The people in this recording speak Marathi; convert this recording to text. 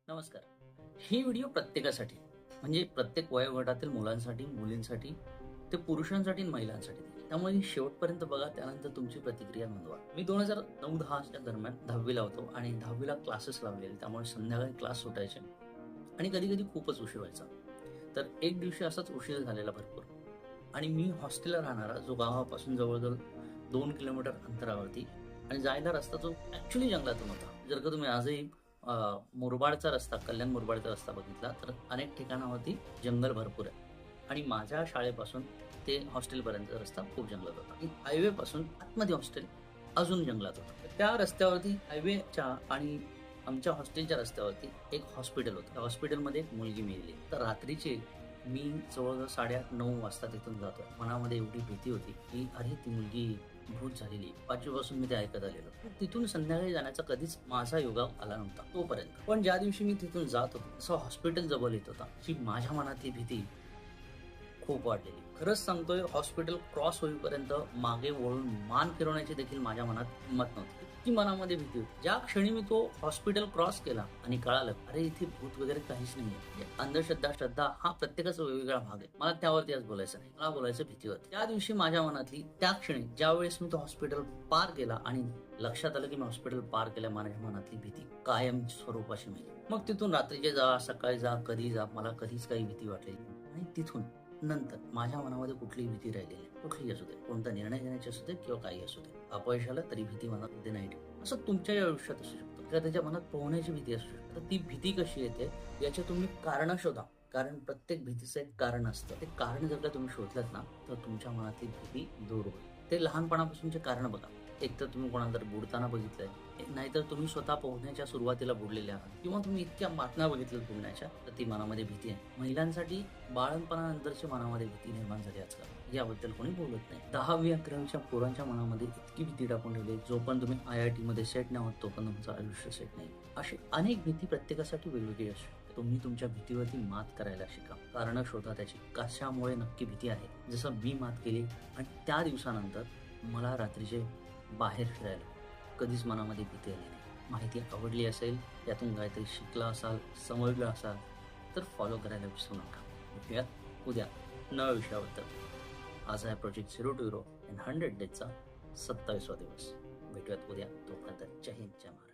नमस्कार. ही व्हिडिओ प्रत्येकासाठी म्हणजे प्रत्येक वयोगटातील मुलांसाठी, मुलींसाठी, ते पुरुषांसाठी आणि महिलांसाठी. त्यामुळे ही शेवटपर्यंत बघा, त्यानंतर तुमची प्रतिक्रिया नोंदवा. मी 2009-10 दरम्यान 10वीला होतो आणि 10वीला क्लासेस लावलेले, त्यामुळे संध्याकाळी क्लास सुटायचे आणि कधी कधी खूपच उशीर व्हायचा. तर एक दिवशी असाच उशीर झालेला भरपूर, आणि मी हॉस्टेलला राहणारा, जो गावापासून जवळजवळ 2 किलोमीटर अंतरावरती, आणि जायला रस्ता जो ऍक्च्युली जंगलातून होता. जर का तुम्ही आजही मुरबाडचा रस्ता, कल्याण मुरबाडचा रस्ता बघितला तर अनेक ठिकाणावरती जंगल भरपूर आहे, आणि माझ्या शाळेपासून ते हॉस्टेलपर्यंतचा रस्ता खूप जंगलात होता. हायवे पासून आतमध्ये हॉस्टेल अजून जंगलात होतं. त्या रस्त्यावरती, हायवेच्या आणि आमच्या हॉस्टेलच्या रस्त्यावरती एक हॉस्पिटल होतं. त्या हॉस्पिटलमध्ये एक मुलगी मेली. तर रात्रीचे मी जवळजवळ 8:30-9 वाजता तिथून जातो. मनामध्ये एवढी भीती होती की अरे, ती मुलगी भूत झालेली. 5वी पासून मी ते ऐकत आलेलो. तिथून संध्याकाळी जाण्याचा कधीच माझा योगा आला नव्हता तोपर्यंत. पण ज्या दिवशी मी तिथून जात होतो, असं हॉस्पिटल जवळ येत होता, की माझ्या मनातली भीती खूप वाढलेली. खरंच सांगतोय, हॉस्पिटल क्रॉस होईपर्यंत मागे वळून मान फिरवण्याची देखील माझ्या मनात हिंमत नव्हती. इतकी मनामध्ये भीती होती. ज्या क्षणी मी तो हॉस्पिटल क्रॉस केला आणि कळालं, अरे इथे भूत वगैरे काहीच नाहीये. अंधश्रद्धा, श्रद्धा हा प्रत्येकाचा वेगवेगळा भाग आहे. मला त्यावरती आज बोलायचं नाही, मला बोलायचं भीतीवरती. त्या दिवशी माझ्या मनातली, त्या क्षणी ज्या वेळेस मी तो हॉस्पिटल पार केला आणि लक्षात आलं की मी हॉस्पिटल पार केल्या, माझ्या मनातली भीती कायम स्वरूपाची मिळाली. मग तिथून रात्रीचे जा, सकाळी जा, कधी जा, मला कधीच काही भीती वाटली आणि तिथून नंतर माझ्या मनामध्ये कुठलीही भीती राहिलेली नाही. कुठलीही असू दे, कोणता निर्णय घेण्याची असू दे किंवा काही असू दे, अपयश आलं तरी भीती मनामध्ये नाही ठेवू. असं तुमच्याही आयुष्यात असू शकतं किंवा त्याच्या मनात पोहण्याची भीती असू शकते. तर ती भीती कशी येते याचे तुम्ही कारण शोधा, कारण प्रत्येक भीतीचं एक कारण असतं. ते कारण जर का तुम्ही शोधलं ना, तर तुमच्या मनातली भीती दूर होईल. ते लहानपणापासूनचे कारण बघा. एक तर तुम्ही कोणाला बुडताना बघितलंय, नाहीतर तुम्ही स्वतः पोहण्याच्या सुरुवातीला बुडलेले आहात, किंवा तुम्ही इतक्या बातम्या बघितल्या बुडण्याच्या, तर ती मनामध्ये भीती आहे. महिलांसाठी बाळणपणानंतरची मनामध्ये भीती निर्माण झाली आजकाल, याबद्दल कोणी बोलत नाही. 10वी-11वीच्या पोरांच्या मनामध्ये इतकी भीती टाकून ठेवली, जो पण तुम्ही IIT मध्ये सेट नाही होत तो पण तुमचं आयुष्य सेट नाही. अशी अनेक भीती प्रत्येकासाठी वेगवेगळी असते. तुम्ही तुमच्या भीतीवरती मात करायला शिका. कारण शोधा त्याची, कशामुळे नक्की भीती आहे. जसं मी मात केली, आणि त्या दिवसानंतर मला रात्रीचे बाहेर फिरायला कधीच मनामध्ये भीती आली नाही. माहिती आवडली असेल, यातून काहीतरी शिकला असाल, समजलं असाल, तर फॉलो करायला विसरू नका. भेटूयात उद्या नव्या विषयाबद्दल. आज आहे प्रोजेक्ट 0 to Hero इन 100 डेजचा 27वा दिवस. भेटूयात उद्या. तोपर्यंत जय हिंद, जय महाराष्ट्र.